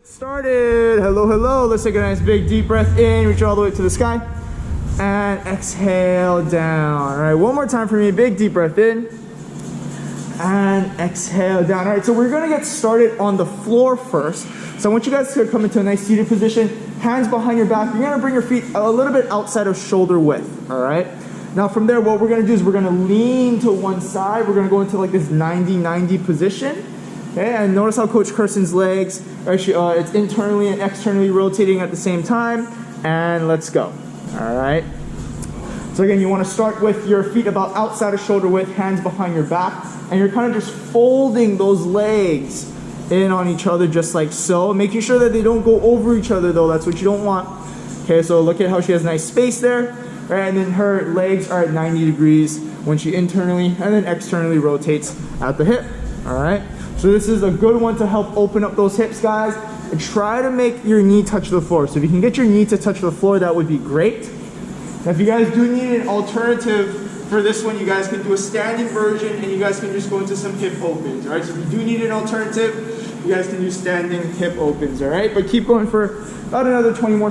Started. Hello, hello. Let's take a nice big deep breath in, reach all the way to the sky, and exhale down. All right, one more time for me. Big deep breath in, and exhale down. All right, so we're gonna get started on the floor first. So I want you guys to come into a nice seated position, hands behind your back. You're gonna bring your feet a little bit outside of shoulder width, all right? Now from there, what we're gonna do is we're gonna lean to one side. We're gonna go into like this 90-90 position. Okay, and notice how Coach Kirsten's legs, actually, it's internally and externally rotating at the same time. And let's go. All right. So again, you want to start with your feet about outside of shoulder width, hands behind your back, and you're kind of just folding those legs in on each other just like so, making sure that they don't go over each other though. That's what you don't want. Okay, so look at how she has nice space there. Right, and then her legs are at 90 degrees when she internally and then externally rotates at the hip. All right. So this is a good one to help open up those hips, guys. And try to make your knee touch the floor. So if you can get your knee to touch the floor, that would be great. Now, if you guys do need an alternative for this one, you guys can do a standing version and you guys can just go into some hip opens, all right? So if you do need an alternative, you guys can do standing hip opens, all right? But keep going for about another 20 more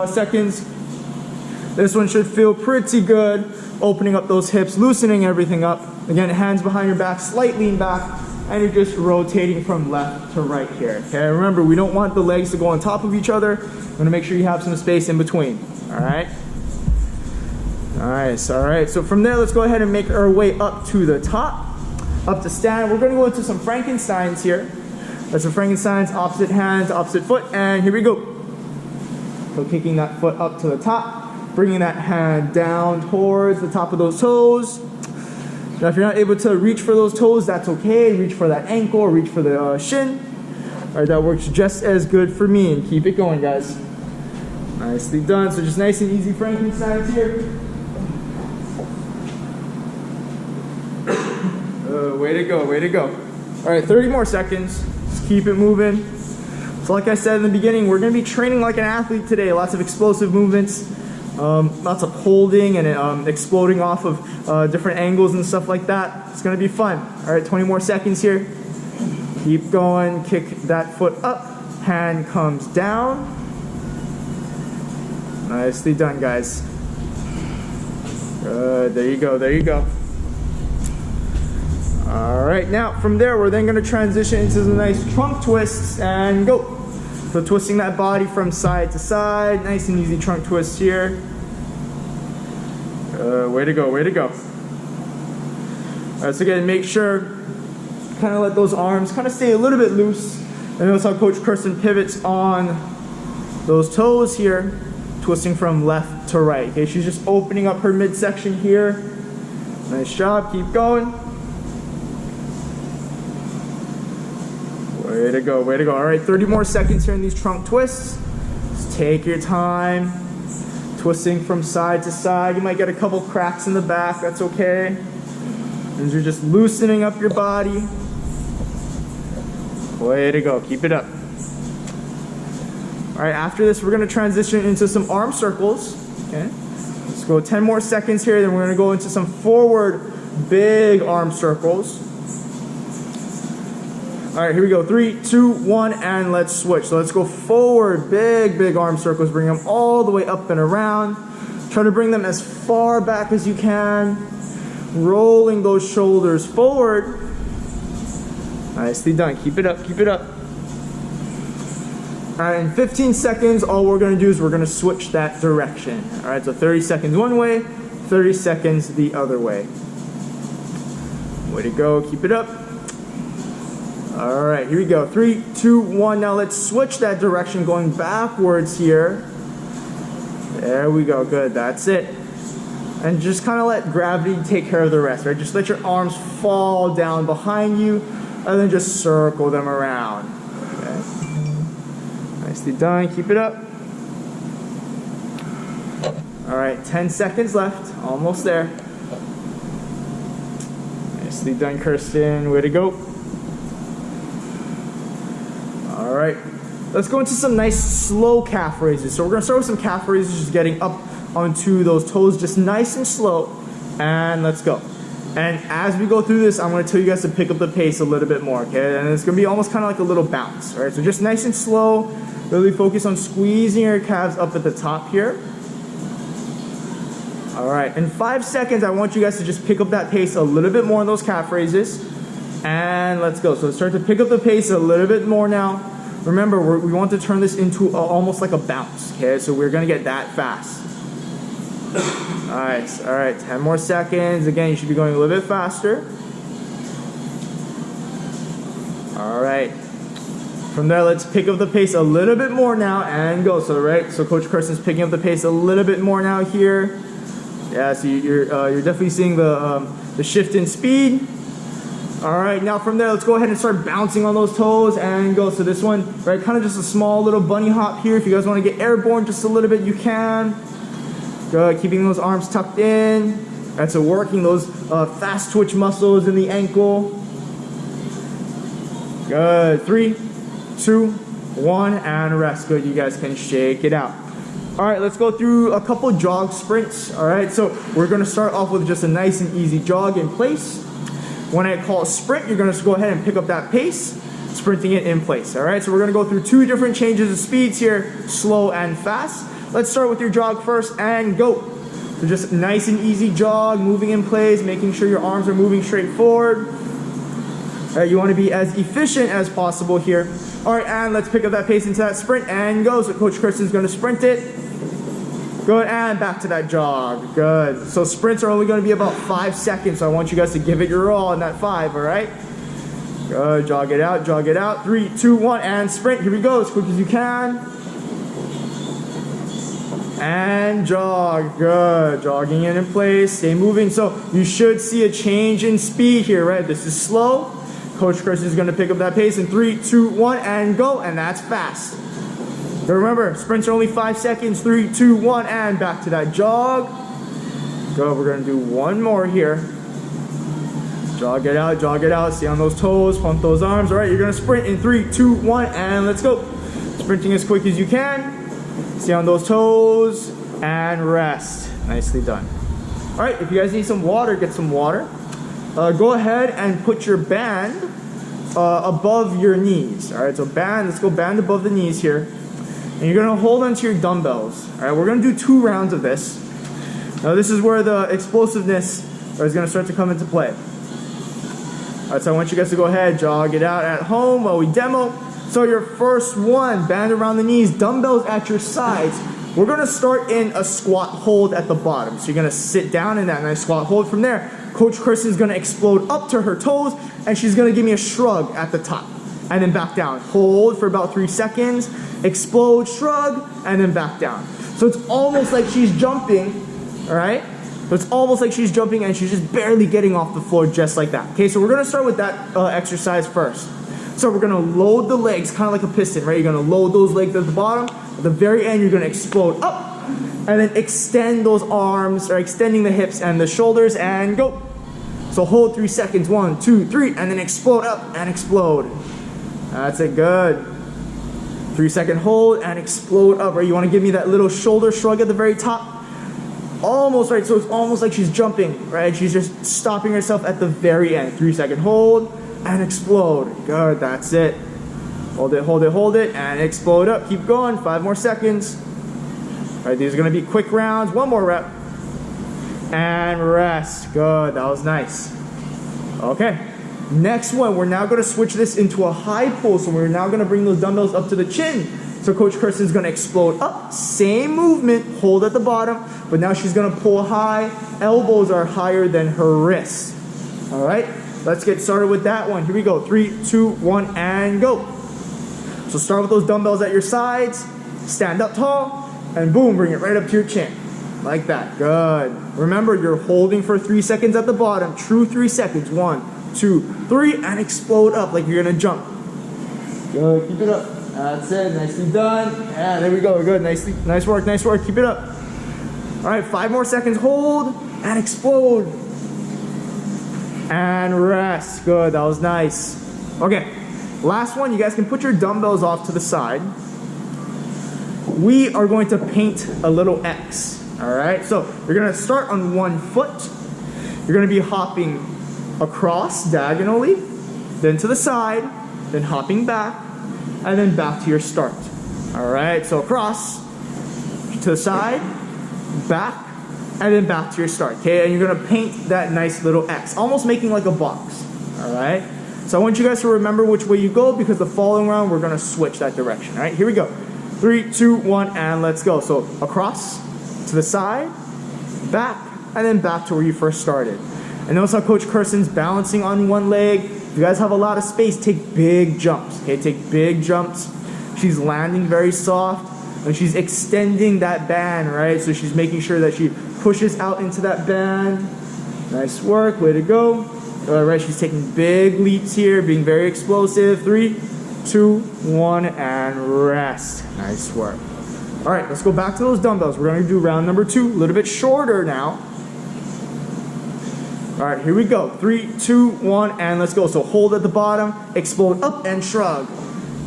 seconds. This one should feel pretty good, opening up those hips, loosening everything up. Again, hands behind your back, slight lean back. And you're just rotating from left to right here. Okay, remember, we don't want the legs to go on top of each other. We want to make sure you have some space in between. All right. Nice. All right. So from there, let's go ahead and make our way up to the top, up to stand. We're going to go into some Frankensteins here. That's some Frankensteins, opposite hands, opposite foot, and here we go. So kicking that foot up to the top, bringing that hand down towards the top of those toes. Now, if you're not able to reach for those toes, that's okay. Reach for that ankle or reach for the shin. All right, that works just as good for me. And keep it going, guys. Nicely done. So just nice and easy Frankensteins here. Way to go, way to go. All right, 30 more seconds. Just keep it moving. So like I said in the beginning, we're going to be training like an athlete today. Lots of explosive movements. Lots of holding and exploding off of different angles and stuff like that. It's going to be fun. All right, 20 more seconds here. Keep going. Kick that foot up. Hand comes down. Nicely done, guys. Good. There you go. There you go. All right, now from there, we're then going to transition into some nice trunk twists and go. So twisting that body from side to side, nice and easy trunk twist here. Way to go, way to go. All right, so again, make sure, kind of let those arms kind of stay a little bit loose. And notice how Coach Kirsten pivots on those toes here, twisting from left to right. Okay, she's just opening up her midsection here. Nice job, keep going. Way to go, way to go. All right, 30 more seconds here in these trunk twists. Just take your time. Twisting from side to side. You might get a couple cracks in the back, that's okay. And you're just loosening up your body. Way to go, keep it up. All right, after this, we're gonna transition into some arm circles, okay? Let's go 10 more seconds here, then we're gonna go into some forward big arm circles. All right, here we go. 3, 2, 1, and let's switch. So let's go forward, big arm circles. Bring them all the way up and around. Try to bring them as far back as you can. Rolling those shoulders forward. Nicely done. Keep it up, keep it up. All right, in 15 seconds, all we're gonna do is we're gonna switch that direction. All right, so 30 seconds one way, 30 seconds the other way. Way to go, keep it up. All right, here we go. 3, 2, 1. Now let's switch that direction, going backwards here. There we go. Good. That's it. And just kind of let gravity take care of the rest, right? Just let your arms fall down behind you, and then just circle them around. Okay. Nicely done. Keep it up. All right, 10 seconds left. Almost there. Nicely done, Kirsten. Way to go. All right, let's go into some nice slow calf raises. So we're gonna start with some calf raises, just getting up onto those toes, just nice and slow. And let's go. And as we go through this, I'm going to tell you guys to pick up the pace a little bit more, okay? And it's going to be almost kind of like a little bounce, all right? So just nice and slow, really focus on squeezing your calves up at the top here. All right, in 5 seconds, I want you guys to just pick up that pace a little bit more in those calf raises. And let's go. So start to pick up the pace a little bit more now. Remember, we want to turn this into almost like a bounce, okay? So we're going to get that fast. All right, 10 more seconds. Again, you should be going a little bit faster. All right. From there, let's pick up the pace a little bit more now and go. So, right, so Coach Kirsten's picking up the pace a little bit more now here. Yeah, so you're definitely seeing the shift in speed. All right, now from there, let's go ahead and start bouncing on those toes and go. So this one, right, kind of just a small little bunny hop here. If you guys want to get airborne just a little bit, you can. Good, keeping those arms tucked in. Right, so working those fast twitch muscles in the ankle. Good, 3, 2, 1, and rest. Good, you guys can shake it out. All right, let's go through a couple jog sprints. All right, so we're gonna start off with just a nice and easy jog in place. When I call sprint, you're gonna go ahead and pick up that pace, sprinting it in place. All right, so we're gonna go through 2 different changes of speeds here, slow and fast. Let's start with your jog first and go. So just nice and easy jog, moving in place, making sure your arms are moving straight forward. All right, you wanna be as efficient as possible here. All right, and let's pick up that pace into that sprint and go. So Coach Kristen's gonna sprint it. Good, and back to that jog. Good. So sprints are only going to be about 5 seconds, so I want you guys to give it your all in that 5, all right? Good, jog it out, jog it out. 3, 2, 1, and sprint. Here we go, as quick as you can. And jog, good. Jogging in place, stay moving. So you should see a change in speed here, right? This is slow. Coach Chris is going to pick up that pace in 3, 2, 1, and go, and that's fast. But remember, sprints are only 5 seconds. 3, 2, 1, and back to that jog. Go, we're gonna do one more here. Jog it out, stay on those toes, pump those arms. All right, you're gonna sprint in 3, 2, 1, and let's go. Sprinting as quick as you can. Stay on those toes, and rest. Nicely done. All right, if you guys need some water, get some water. Go ahead and put your band above your knees. All right, so band, let's go band above the knees here. And you're gonna hold onto your dumbbells. All right, we're gonna do 2 rounds of this. Now this is where the explosiveness is gonna start to come into play. All right, so I want you guys to go ahead, jog it out at home while we demo. So your first one, band around the knees, dumbbells at your sides. We're gonna start in a squat hold at the bottom. So you're gonna sit down in that nice squat hold. From there, Coach Kristen's gonna explode up to her toes, and she's gonna give me a shrug at the top. And then back down. Hold for about 3 seconds, explode, shrug, and then back down. So it's almost like she's jumping, all right? So it's almost like she's jumping and she's just barely getting off the floor just like that. Okay, so we're gonna start with that exercise first. So we're gonna load the legs, kind of like a piston, right? You're gonna load those legs at the bottom. At the very end, you're gonna explode up, and then extend those arms, or extending the hips and the shoulders, and go. So hold 3 seconds, 1, 2, 3, and then explode up and explode. That's it, good. 3 second hold and explode up, right? You wanna give me that little shoulder shrug at the very top. Almost, right? So it's almost like she's jumping, right? She's just stopping herself at the very end. 3 second hold and explode. Good, that's it. Hold it, hold it, hold it, and explode up. Keep going, 5 more seconds. All right, these are gonna be quick rounds. 1 more rep. And rest. Good, that was nice. Okay. Next one, we're now going to switch this into a high pull. So we're now going to bring those dumbbells up to the chin. So Coach Kirsten's going to explode up. Same movement, hold at the bottom. But now she's going to pull high. Elbows are higher than her wrists. All right, let's get started with that one. Here we go. 3, 2, 1, and go. So start with those dumbbells at your sides. Stand up tall. And boom, bring it right up to your chin. Like that. Good. Remember, you're holding for 3 seconds at the bottom. True 3 seconds. 1, 2, 3, and explode up like you're gonna jump. Good, keep it up. That's it, nicely done. Yeah, there we go, good, nice work, nice work, keep it up. All right, 5 more seconds, hold, and explode. And rest, good, that was nice. Okay, last one, you guys can put your dumbbells off to the side. We are going to paint a little X, all right? So you're gonna start on 1 foot. You're gonna be hopping across diagonally, then to the side, then hopping back, and then back to your start. All right, so across, to the side, back, and then back to your start, okay? And you're gonna paint that nice little X, almost making like a box, all right? So I want you guys to remember which way you go, because the following round, we're gonna switch that direction, all right? Here we go. 3, 2, 1, and let's go. So across, to the side, back, and then back to where you first started. And notice how Coach Kirsten's balancing on one leg. If you guys have a lot of space, take big jumps, okay? Take big jumps. She's landing very soft, and she's extending that band, right? So she's making sure that she pushes out into that band. Nice work, way to go. All right, she's taking big leaps here, being very explosive. 3, 2, 1, and rest. Nice work. All right, let's go back to those dumbbells. We're gonna do round number 2, a little bit shorter now. All right, here we go. 3, 2, 1, and let's go. So hold at the bottom, explode up and shrug.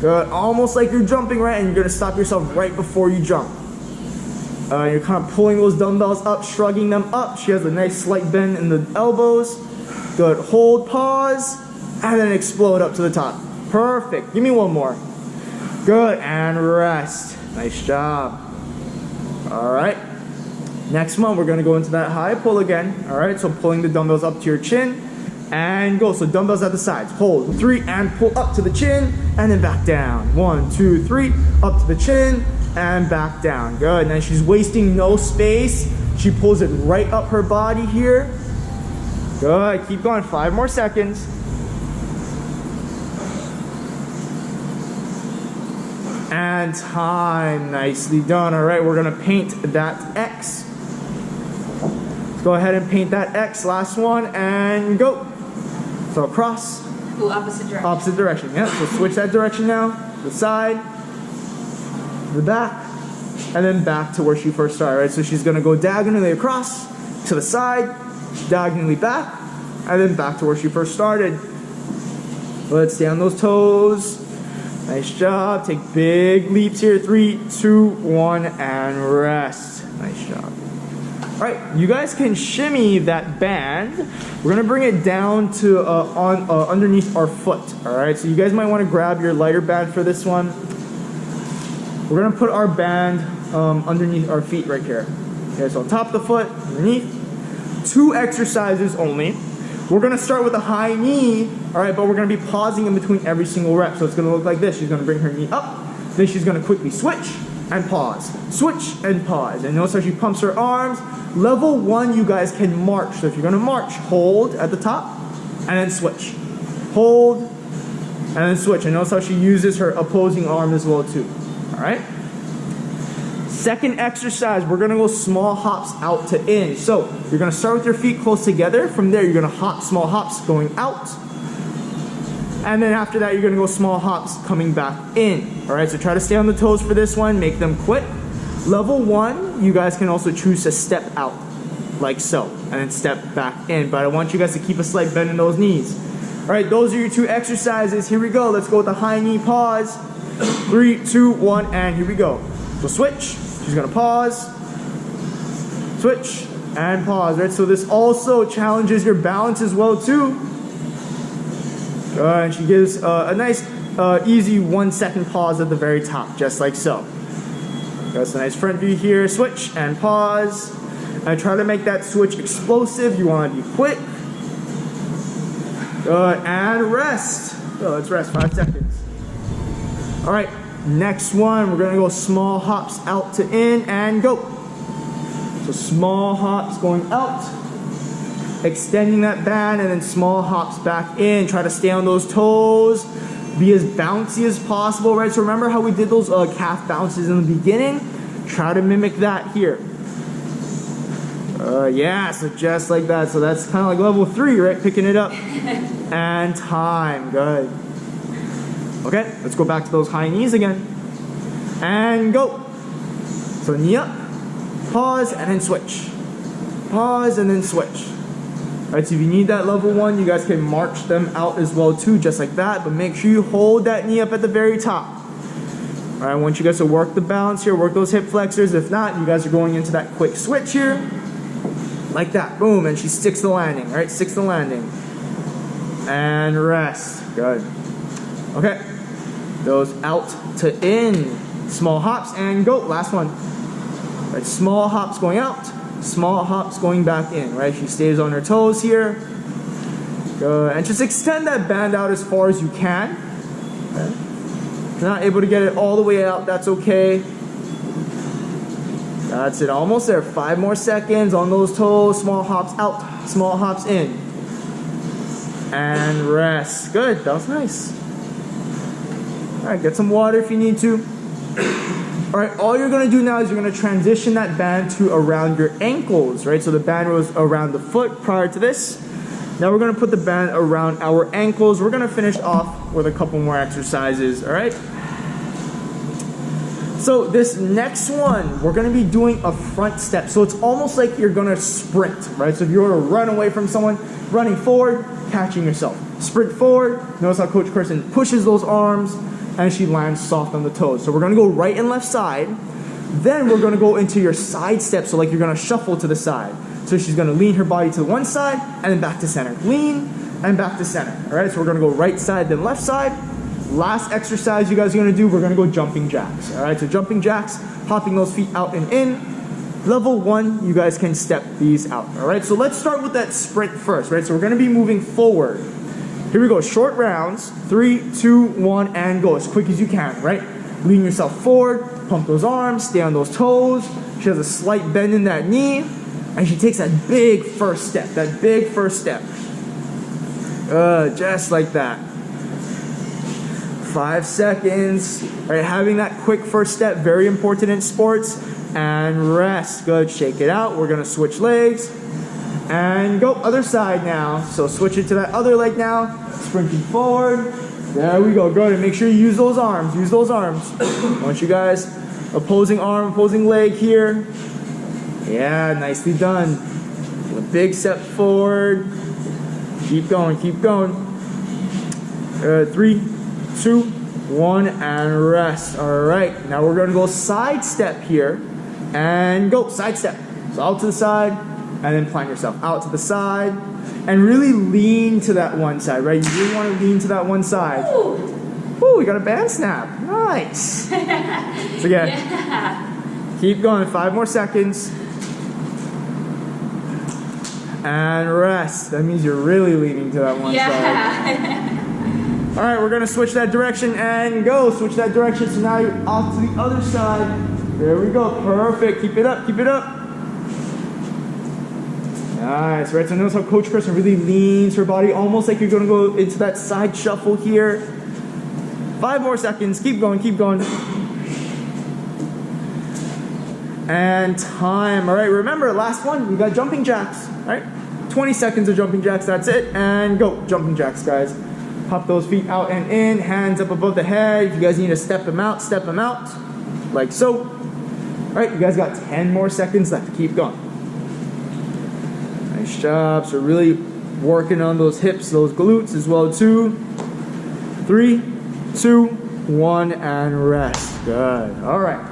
Good, almost like you're jumping, right? And you're gonna stop yourself right before you jump. You're kind of pulling those dumbbells up, shrugging them up. She has a nice slight bend in the elbows. Good, hold, pause, and then explode up to the top. Perfect, give me one more. Good, and rest. Nice job. All right, next one, we're gonna go into that high pull again. All right, so pulling the dumbbells up to your chin, and go. So dumbbells at the sides. Hold 3 and pull up to the chin, and then back down. 1, 2, 3, up to the chin, and back down. Good. Now she's wasting no space. She pulls it right up her body here. Good. Keep going. 5 more seconds. And time. Nicely done. All right, we're gonna paint that X. Let's go ahead and paint that X. Last one, and go. So across. Ooh, opposite direction. Opposite direction. Yeah. So switch that direction now. The side, the back, and then back to where she first started. Right. So she's gonna go diagonally across to the side, diagonally back, and then back to where she first started. Let's stay on those toes. Nice job. Take big leaps here. 3, 2, 1, and rest. Nice job. All right, you guys can shimmy that band. We're gonna bring it down to underneath our foot. All right, so you guys might want to grab your lighter band for this one. We're gonna put our band underneath our feet right here. Okay, so on top of the foot, underneath. 2 exercises only. We're gonna start with a high knee, all right, but we're gonna be pausing in between every single rep. So it's gonna look like this. She's gonna bring her knee up, then she's gonna quickly switch and pause, switch and pause. And notice how she pumps her arms. Level 1, you guys can march. So if you're gonna march, hold at the top, and then switch. Hold, and then switch. And notice how she uses her opposing arm as well too, all right? Second exercise, we're gonna go small hops out to in. So you're gonna start with your feet close together. From there, you're gonna hop small hops going out. And then after that, you're gonna go small hops coming back in. All right, so try to stay on the toes for this one, make them quick. Level 1, you guys can also choose to step out, like so, and then step back in. But I want you guys to keep a slight bend in those knees. All right, those are your 2 exercises. Here we go, let's go with the high knee pause. 3, 2, 1, and here we go. So switch. She's gonna pause, switch, and pause, right? So this also challenges your balance as well too. And she gives a nice, easy 1 second pause at the very top, just like so. That's a nice front view here, switch and pause. And try to make that switch explosive. You wanna be quick. Good, and rest. So let's rest, 5 seconds. All right. Next one, we're gonna go small hops out to in and go. So small hops going out, extending that band, and then small hops back in. Try to stay on those toes, be as bouncy as possible, right? So remember how we did those calf bounces in the beginning? Try to mimic that here. Yeah, so just like that. So that's kind of like level 3, right? Picking it up. And time, good. Okay, let's go back to those high knees again. And go. So knee up, pause, and then switch. Pause, and then switch. All right, so if you need that level 1, you guys can march them out as well too, just like that. But make sure you hold that knee up at the very top. All right, I want you guys to work the balance here, work those hip flexors. If not, you guys are going into that quick switch here. Like that, boom, and she sticks the landing, all right? Sticks the landing. and rest. Good. Okay. Those out to in. Small hops and go. Last one. Right, small hops going out, small hops going back in, right? She stays on her toes here. Good. And just extend that band out as far as you can. Okay. If you're not able to get it all the way out, that's okay. That's it, almost there. 5 more seconds on those toes. Small hops out, small hops in. And rest. Good, that was nice. All right, get some water if you need to. All right, all you're gonna do now is you're gonna transition that band to around your ankles, right? So the band was around the foot prior to this. Now we're gonna put the band around our ankles. We're gonna finish off with a couple more exercises, all right? So this next one, we're gonna be doing a front step. So it's almost like you're gonna sprint, right? So if you were to run away from someone, running forward, catching yourself. Sprint forward, notice how Coach Kirsten pushes those arms, and she lands soft on the toes. So we're gonna go right and left side. Then we're gonna go into your side step. So like you're gonna shuffle to the side. So she's gonna lean her body to the one side and then back to center. Lean and back to center. All right, so we're gonna go right side, then left side. Last exercise you guys are gonna do, we're gonna go jumping jacks. All right, so jumping jacks, hopping those feet out and in. Level 1, you guys can step these out. All right, so let's start with that sprint first, right? So we're gonna be moving forward. Here we go, short rounds, 3, 2, 1, and go as quick as you can, right? Lean yourself forward, pump those arms, stay on those toes. She has a slight bend in that knee, and she takes that big first step, just like that. 5 seconds, all right, having that quick first step, very important in sports, and rest, good, shake it out. We're gonna switch legs. And go, other side now. So switch it to that other leg now. Sprinting forward. There we go, good. And make sure you use those arms, I want you guys, opposing arm, opposing leg here. Yeah, nicely done. A big step forward. Keep going. 3, 2, 1, and rest. All right, now we're gonna go side step here. And go, side step. So out to the side. And then plant yourself out to the side and really lean to that one side, right? You really want to lean to that one side. Ooh, we got a band snap. Nice. So yeah, keep going, 5 more seconds. And rest. That means you're really leaning to that one side. All right, we're gonna switch that direction and go. Switch that direction, so now you're off to the other side. There we go, perfect. Keep it up. Nice, right? So notice how Coach Kirsten really leans her body, almost like you're gonna go into that side shuffle here. 5 more seconds, keep going. And time, all right, remember, last one, we got jumping jacks, all right? 20 seconds of jumping jacks, that's it, and go, jumping jacks, guys. Pop those feet out and in, hands up above the head. If you guys need to step them out, like so. All right, you guys got 10 more seconds left, keep going. Nice job. So really working on those hips, those glutes as well too. 3, 2, 1, and rest. Good. All right.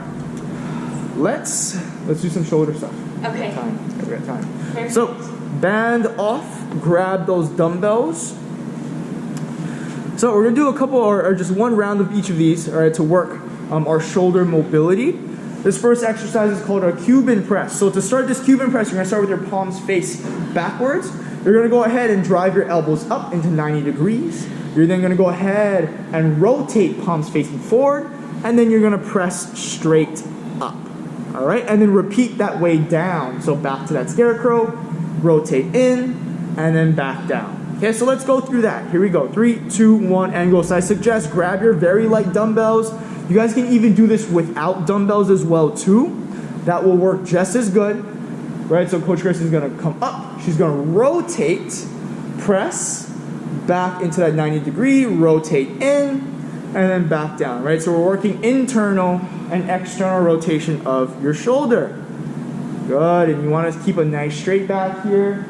Let's do some shoulder stuff. Okay. We got time. Perfect. So band off. Grab those dumbbells. So we're gonna do a couple or just one round of each of these, all right, to work our shoulder mobility. This first exercise is called a Cuban press. So to start this Cuban press, you're gonna start with your palms face backwards. You're gonna go ahead and drive your elbows up into 90 degrees. You're then gonna go ahead and rotate palms facing forward, and then you're gonna press straight up. All right, and then repeat that way down. So back to that scarecrow, rotate in, and then back down. Okay, so let's go through that. Here we go, 3, 2, 1, and go. So I suggest grab your very light dumbbells. You guys can even do this without dumbbells as well too. That will work just as good, right? So Coach Kirsten's gonna come up, she's gonna rotate, press, back into that 90 degree, rotate in, and then back down, right? So we're working internal and external rotation of your shoulder. Good, and you wanna keep a nice straight back here.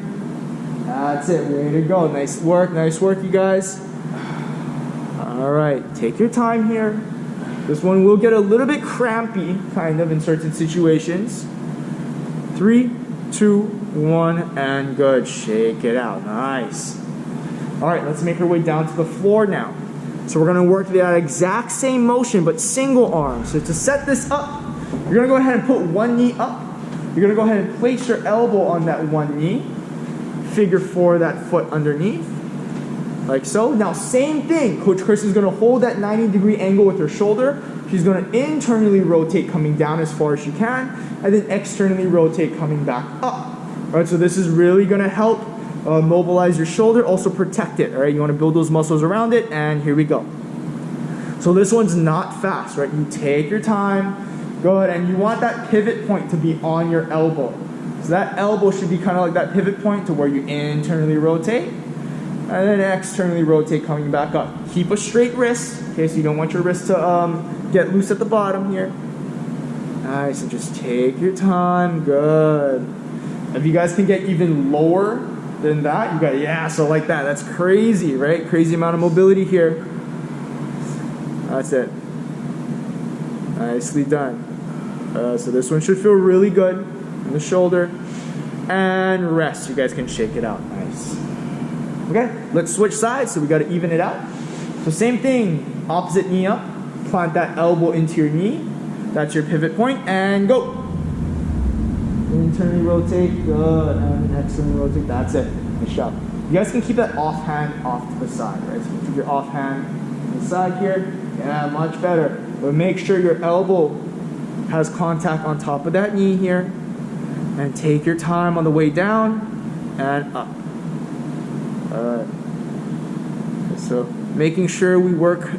That's it, way to go. Nice work, you guys. All right, take your time here. This one will get a little bit crampy, kind of, in certain situations. 3, 2, 1, and good. Shake it out. Nice. All right, let's make our way down to the floor now. So we're gonna work that exact same motion, but single arm. So to set this up, you're gonna go ahead and put one knee up. You're gonna go ahead and place your elbow on that one knee. Figure 4 that foot underneath, like so. Now same thing, Coach Chris is gonna hold that 90-degree angle with her shoulder. She's gonna internally rotate coming down as far as she can, and then externally rotate coming back up. All right, so this is really gonna help mobilize your shoulder, also protect it, all right? You wanna build those muscles around it, and here we go. So this one's not fast, right? You take your time, go ahead, and you want that pivot point to be on your elbow. So that elbow should be kind of like that pivot point to where you internally rotate, and then externally rotate coming back up. Keep a straight wrist, okay, so you don't want your wrist to get loose at the bottom here. Nice, and just take your time, good. If you guys can get even lower than that, you got, yeah, so like that, that's crazy, right? Crazy amount of mobility here. That's it. Nicely done. So this one should feel really good in the shoulder. And rest, you guys can shake it out, nice. Okay, let's switch sides, so we gotta even it out. So same thing, opposite knee up, plant that elbow into your knee. That's your pivot point, and go. Internally rotate, good, and then externally rotate, that's it. Nice job. You guys can keep that offhand off to the side, right? So keep your offhand to the side here. Yeah, much better. But make sure your elbow has contact on top of that knee here. And take your time on the way down and up. Alright. So making sure we work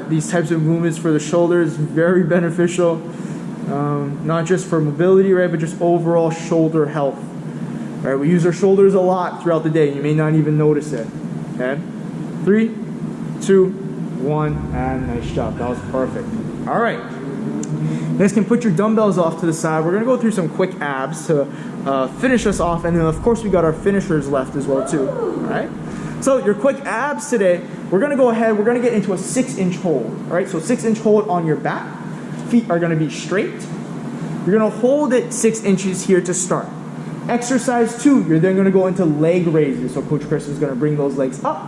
these types of movements for the shoulders is very beneficial. Not just for mobility, right, but just overall shoulder health. Right, we use our shoulders a lot throughout the day. You may not even notice it. Okay, 3, 2, 1, and nice job. That was perfect. All right, you guys can put your dumbbells off to the side. We're gonna go through some quick abs to finish us off, and then of course we got our finishers left as well too. All right. So your quick abs today, we're gonna go ahead. We're gonna get into a 6-inch hold. All right, so 6-inch hold on your back. Feet are gonna be straight. You're gonna hold it 6 inches here to start. Exercise 2, you're then gonna go into leg raises. So Coach Chris is gonna bring those legs up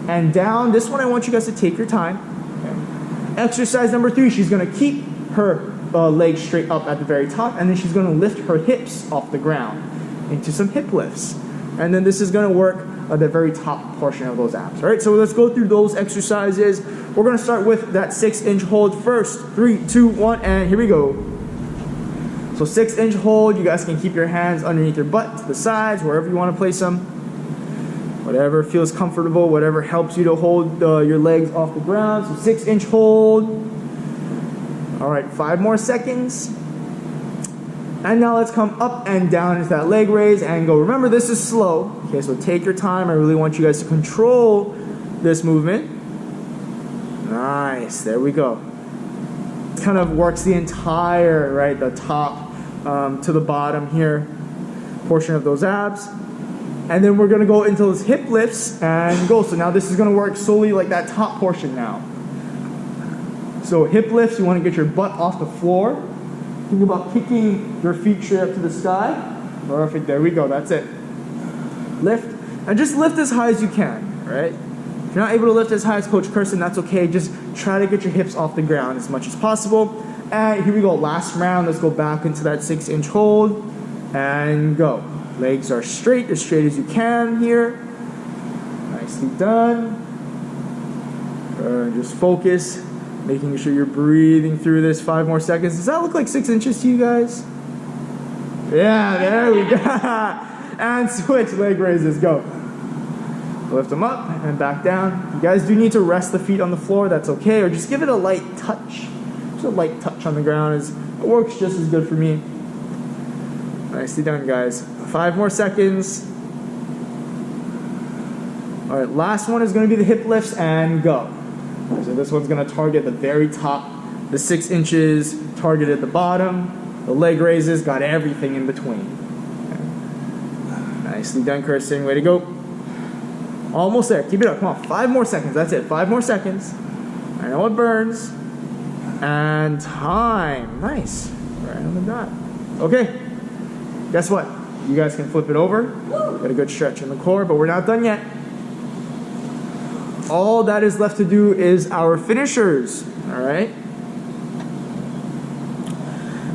and down. This one I want you guys to take your time. Okay. Exercise number 3, she's gonna keep her legs straight up at the very top, and then she's gonna lift her hips off the ground into some hip lifts. And then this is gonna work at the very top portion of those abs. All right, so let's go through those exercises. We're gonna start with that 6-inch hold first. 3, 2, 1, and here we go. So 6-inch hold, you guys can keep your hands underneath your butt, to the sides, wherever you wanna place them. Whatever feels comfortable, whatever helps you to hold your legs off the ground. So 6-inch hold. All right, 5 more seconds. And now let's come up and down into that leg raise and go. Remember, this is slow. Okay, so take your time. I really want you guys to control this movement. Nice, there we go. Kind of works the entire, right, the top to the bottom here, portion of those abs. And then we're gonna go into those hip lifts and go. So now this is gonna work solely like that top portion now. So hip lifts, you wanna get your butt off the floor. Think about kicking your feet straight up to the sky. Perfect, there we go, that's it. Lift, and just lift as high as you can, right? If you're not able to lift as high as Coach Kirsten, that's okay. Just try to get your hips off the ground as much as possible. And here we go, last round. Let's go back into that 6-inch hold and go. Legs are straight as you can here. Nicely done. Just focus, making sure you're breathing through this. 5 more seconds. Does that look like 6 inches to you guys? Yeah, there we go. And switch leg raises, go. Lift them up and back down. You guys do need to rest the feet on the floor, that's okay, or just give it a light touch. Just a light touch on the ground, it works just as good for me. Nicely done, guys. 5 more seconds. All right, last one is gonna be the hip lifts and go. So this one's gonna target the very top, the 6 inches, target at the bottom. The leg raises, got everything in between. Okay. Nicely done, Kirsten, way to go. Almost there, keep it up, come on, 5 more seconds, that's it, 5 more seconds. I know it burns. And time, nice, right on the dot. Okay, guess what? You guys can flip it over. Got a good stretch in the core, but we're not done yet. All that is left to do is our finishers, all right?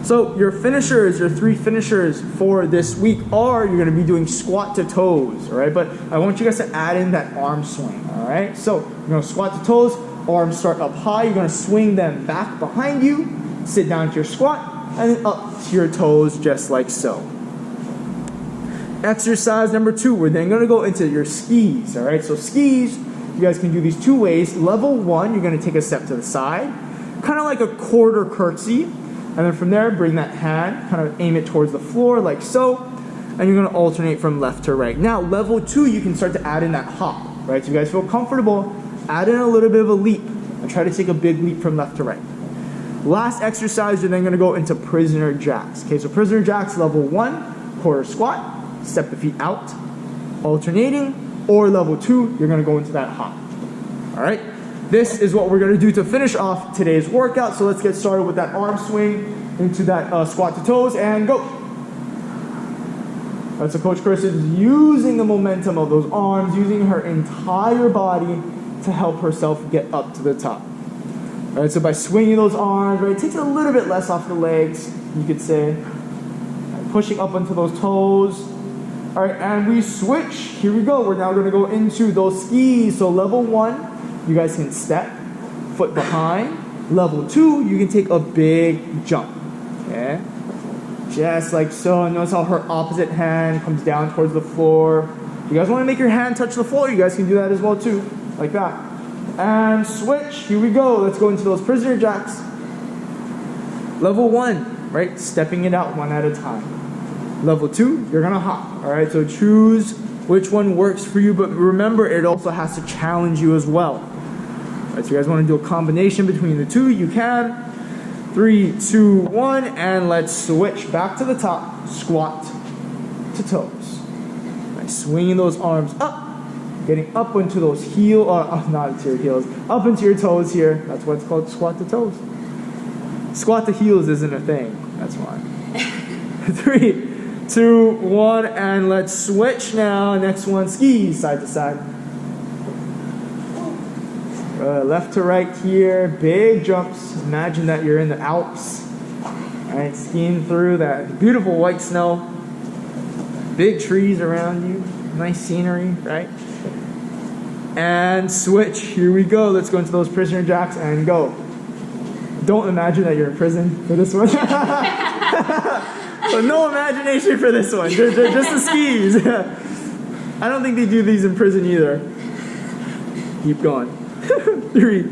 So your finishers, your 3 finishers for this week are, you're gonna be doing squat to toes, all right? But I want you guys to add in that arm swing, all right? So you're gonna squat to toes, arms start up high, you're gonna swing them back behind you, sit down to your squat, and then up to your toes just like so. Exercise number 2, we're then gonna go into your skis, all right? So skis, you guys can do these 2 ways. Level 1, you're gonna take a step to the side, kind of like a quarter curtsy. And then from there, bring that hand, kind of aim it towards the floor like so. And you're gonna alternate from left to right. Now, level 2, you can start to add in that hop, right? So you guys feel comfortable, add in a little bit of a leap and try to take a big leap from left to right. Last exercise, you're then gonna go into prisoner jacks. Okay, so prisoner jacks, level 1, quarter squat, step the feet out, alternating, or level 2, you're gonna go into that hop. All right? This is what we're gonna do to finish off today's workout. So let's get started with that arm swing into that squat to toes and go. All right, so Coach Chris is using the momentum of those arms, using her entire body to help herself get up to the top. All right, so by swinging those arms, right, it takes a little bit less off the legs, you could say. Right, pushing up onto those toes. All right, and we switch. Here we go. We're now gonna go into those skis. So level 1, you guys can step, foot behind. Level 2, you can take a big jump, okay? Just like so. Notice how her opposite hand comes down towards the floor. If you guys wanna make your hand touch the floor, you guys can do that as well too, like that. And switch, here we go. Let's go into those prisoner jacks. Level 1, right? Stepping it out one at a time. Level 2, you're gonna hop, all right? So choose which one works for you, but remember, it also has to challenge you as well. All right, so you guys wanna do a combination between the 2, you can. 3, 2, 1, and let's switch back to the top, squat to toes. Right, swinging those arms up, getting up into those not into your heels, up into your toes here. That's why it's called squat to toes. Squat to heels isn't a thing, that's why. 3, 2, 1, and let's switch now. Next one, skis, side to side. Left to right here, big jumps. Imagine that you're in the Alps. All right, skiing through that beautiful white snow. Big trees around you, nice scenery, right? And switch, here we go. Let's go into those prisoner jacks and go. Don't imagine that you're in prison for this one. So no imagination for this one, just the skis. I don't think they do these in prison either. Keep going. 3,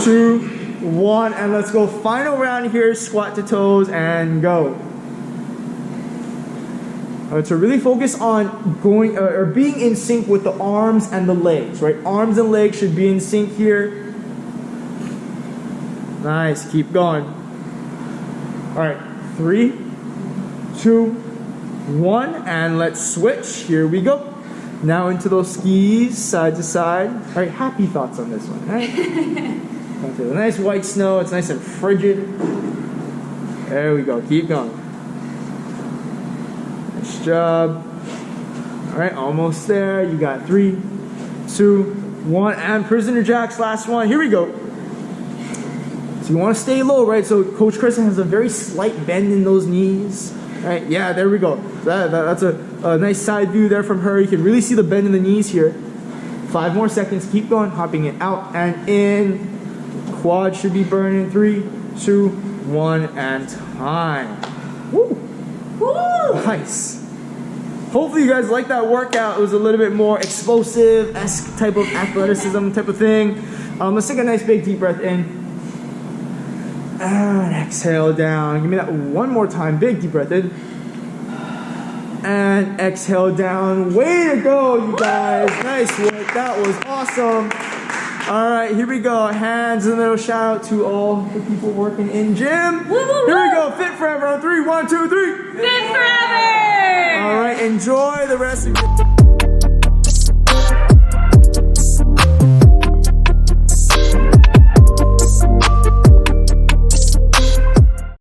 2, 1, and let's go. Final round here, squat to toes and go. All right, so really focus on going or being in sync with the arms and the legs, right? Arms and legs should be in sync here. Nice, keep going. All right, 3, 2, 1, and let's switch. Here we go. Now into those skis, side to side. All right, happy thoughts on this one, right? Okay, the nice white snow, it's nice and frigid. There we go, keep going. Nice job. All right, almost there. You got 3, 2, 1, and prisoner jacks, last one. Here we go. So you want to stay low, right? So Coach Kristen has a very slight bend in those knees. Right, yeah, there we go. That's a nice side view there from her. You can really see the bend in the knees here. 5 more seconds, keep going, hopping it out and in. Quad should be burning. 3, 2, 1, and time. Woo! Woo! Nice. Hopefully you guys like that workout. It was a little bit more explosive-esque type of athleticism type of thing. Let's take a nice big deep breath in. And exhale down. Give me that one more time. Big deep breath in. And exhale down. Way to go, you guys. Nice work. That was awesome. All right, here we go. Hands in the middle. Shout out to all the people working in gym. Here we go. Fit forever on 3. 1, 2, 3. Fit forever. All right, enjoy the rest of your